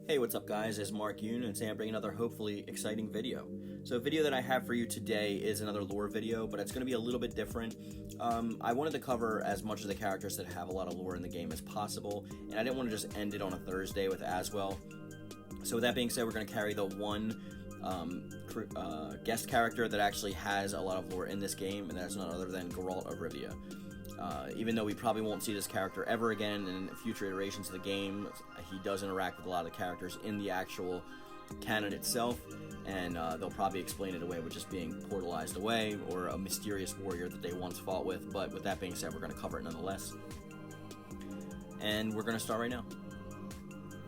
Hey, what's up guys, it's Mark Yoon, and today I'm bringing another hopefully exciting video. So a video that I have for you today is another lore video, but it's going to be a little bit different. I wanted to cover as much of the characters that have a lot of lore in the game as possible, and I didn't want to just end it on a Thursday with Aswell. So with that being said, we're going to carry the one guest character that actually has a lot of lore in this game, and that's none other than Geralt of Rivia. Even though we probably won't see this character ever again in future iterations of the game, he does interact with a lot of the characters in the actual canon itself, and they'll probably explain it away with just being portalized away, or a mysterious warrior that they once fought with. But with that being said, we're going to cover it nonetheless. And we're going to start right now.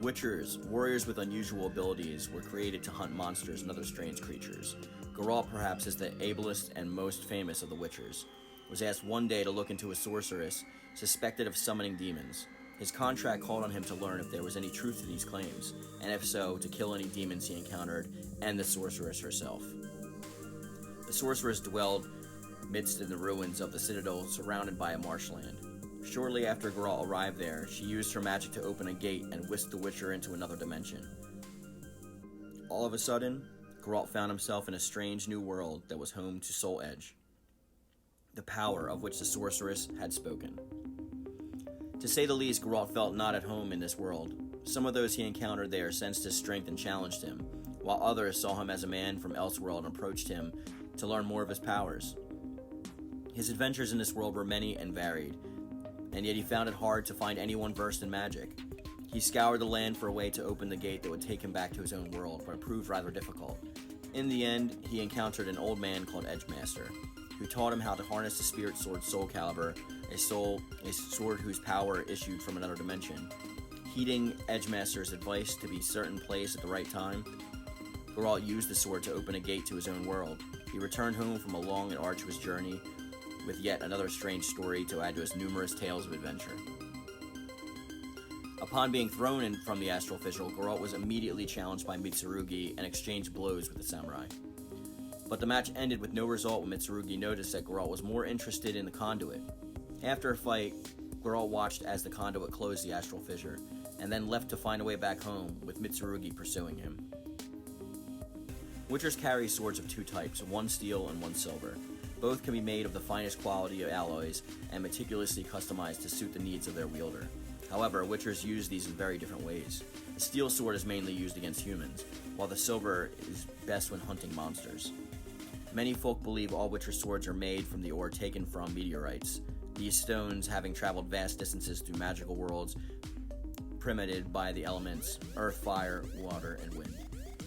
Witchers, warriors with unusual abilities, were created to hunt monsters and other strange creatures. Geralt, perhaps, is the ablest and most famous of the Witchers. Was asked one day to look into a sorceress suspected of summoning demons. His contract called on him to learn if there was any truth to these claims, and if so, to kill any demons he encountered, and the sorceress herself. The sorceress dwelled midst in the ruins of the citadel, surrounded by a marshland. Shortly after Geralt arrived there, she used her magic to open a gate and whisked the Witcher into another dimension. All of a sudden, Geralt found himself in a strange new world that was home to Soul Edge, the power of which the sorceress had spoken. To say the least, Geralt felt not at home in this world. Some of those he encountered there sensed his strength and challenged him, while others saw him as a man from Elseworld and approached him to learn more of his powers. His adventures in this world were many and varied, and yet he found it hard to find anyone versed in magic. He scoured the land for a way to open the gate that would take him back to his own world, but it proved rather difficult. In the end, he encountered an old man called Edgemaster, who taught him how to harness the spirit sword Soul Calibur, a sword whose power issued from another dimension. Heeding Edgemaster's advice to be certain place at the right time, Geralt used the sword to open a gate to his own world. He returned home from a long and arduous journey, with yet another strange story to add to his numerous tales of adventure. Upon being thrown from the astral fissure, Geralt was immediately challenged by Mitsurugi and exchanged blows with the samurai. But the match ended with no result when Mitsurugi noticed that Geralt was more interested in the conduit. After a fight, Geralt watched as the conduit closed the astral fissure, and then left to find a way back home, with Mitsurugi pursuing him. Witchers carry swords of two types, one steel and one silver. Both can be made of the finest quality of alloys and meticulously customized to suit the needs of their wielder. However, Witchers use these in very different ways. The steel sword is mainly used against humans, while the silver is best when hunting monsters. Many folk believe all Witcher swords are made from the ore taken from meteorites, these stones having traveled vast distances through magical worlds permitted by the elements earth, fire, water, and wind.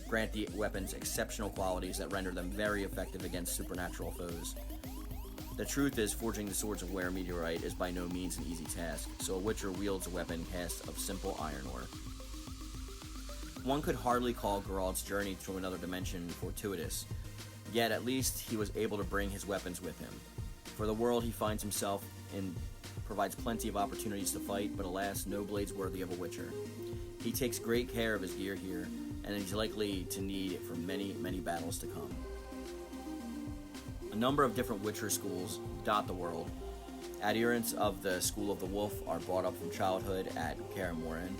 Grant the weapons exceptional qualities that render them very effective against supernatural foes. The truth is, forging the swords of Ware meteorite is by no means an easy task, so a Witcher wields a weapon cast of simple iron ore. One could hardly call Geralt's journey through another dimension fortuitous, yet at least he was able to bring his weapons with him. For the world he finds himself in provides plenty of opportunities to fight, but alas, no blades worthy of a Witcher. He takes great care of his gear here, and he's likely to need it for many, many battles to come. A number of different Witcher schools dot the world. Adherents of the School of the Wolf are brought up from childhood at Kaer Morhen.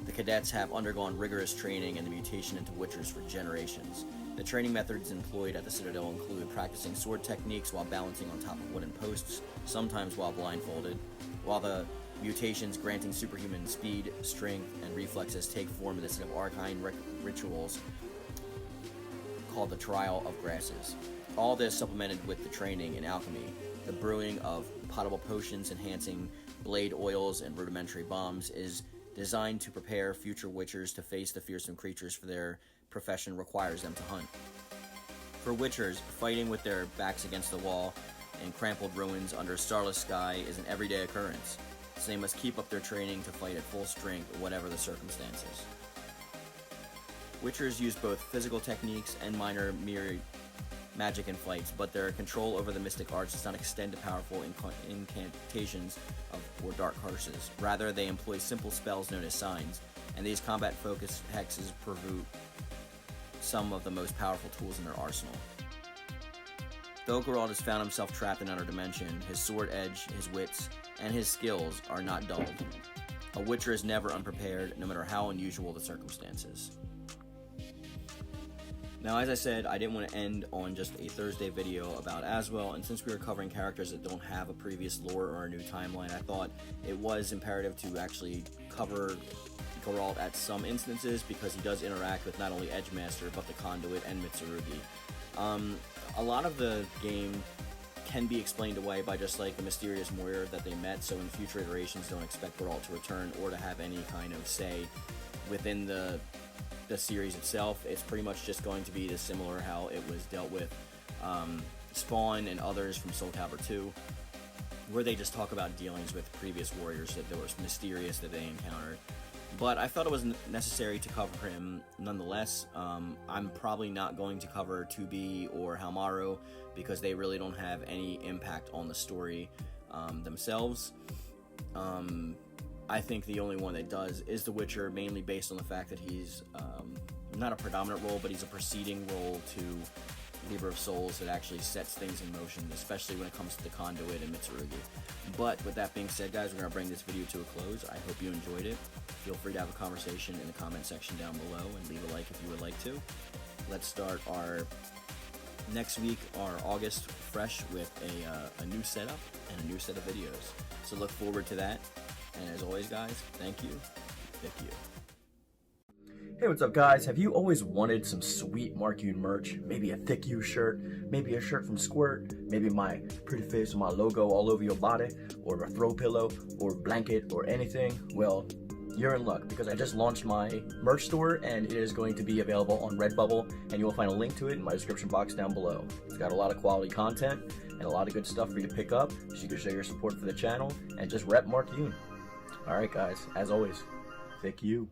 The cadets have undergone rigorous training and the mutation into Witchers for generations. The training methods employed at the Citadel include practicing sword techniques while balancing on top of wooden posts, sometimes while blindfolded, while the mutations granting superhuman speed, strength, and reflexes take form in the set of arcane rituals called the Trial of Grasses. All this supplemented with the training in alchemy, the brewing of potable potions enhancing blade oils and rudimentary bombs is designed to prepare future Witchers to face the fearsome creatures for their profession requires them to hunt. For Witchers, fighting with their backs against the wall in crumpled ruins under a starless sky is an everyday occurrence, so they must keep up their training to fight at full strength, whatever the circumstances. Witchers use both physical techniques and minor magic in fights, but their control over the mystic arts does not extend to powerful incantations or dark curses. Rather, they employ simple spells known as signs, and these combat-focused hexes prove some of the most powerful tools in their arsenal. Though Geralt has found himself trapped in another dimension, his sword edge, his wits, and his skills are not dulled. A Witcher is never unprepared, no matter how unusual the circumstances. Now, as I said, I didn't want to end on just a Thursday video about Aswell, and since we were covering characters that don't have a previous lore or a new timeline, I thought it was imperative to actually cover Geralt at some instances, because he does interact with not only Edgemaster, but the Conduit and Mitsurugi. A lot of the game can be explained away by just like the mysterious Moira that they met, so in future iterations don't expect Geralt to return or to have any kind of say within the series itself. It's pretty much just going to be the similar how it was dealt with Spawn and others from Soul Calibur 2, where they just talk about dealings with previous warriors that were mysterious that they encountered. But I felt it was necessary to cover him nonetheless. I'm probably not going to cover 2B or Halmaro because they really don't have any impact on the story themselves. I think the only one that does is The Witcher, mainly based on the fact that he's not a predominant role, but he's a preceding role to Libra of Souls that actually sets things in motion, especially when it comes to the Conduit and Mitsurugi. But with that being said, guys, we're going to bring this video to a close. I hope you enjoyed it. Feel free to have a conversation in the comment section down below and leave a like if you would like to. Let's start our next week, our August, fresh with a new setup and a new set of videos. So look forward to that. And as always, guys, thank you. Thank you. Hey, what's up, guys? Have you always wanted some sweet Mark Yoon merch? Maybe a thick U shirt, maybe a shirt from Squirt, maybe my pretty face with my logo all over your body, or a throw pillow, or blanket, or anything? Well, you're in luck, because I just launched my merch store, and it is going to be available on Redbubble, and you will find a link to it in my description box down below. It's got a lot of quality content, and a lot of good stuff for you to pick up, so you can show your support for the channel, and just rep Mark Yoon. Alright, guys, as always, thick you.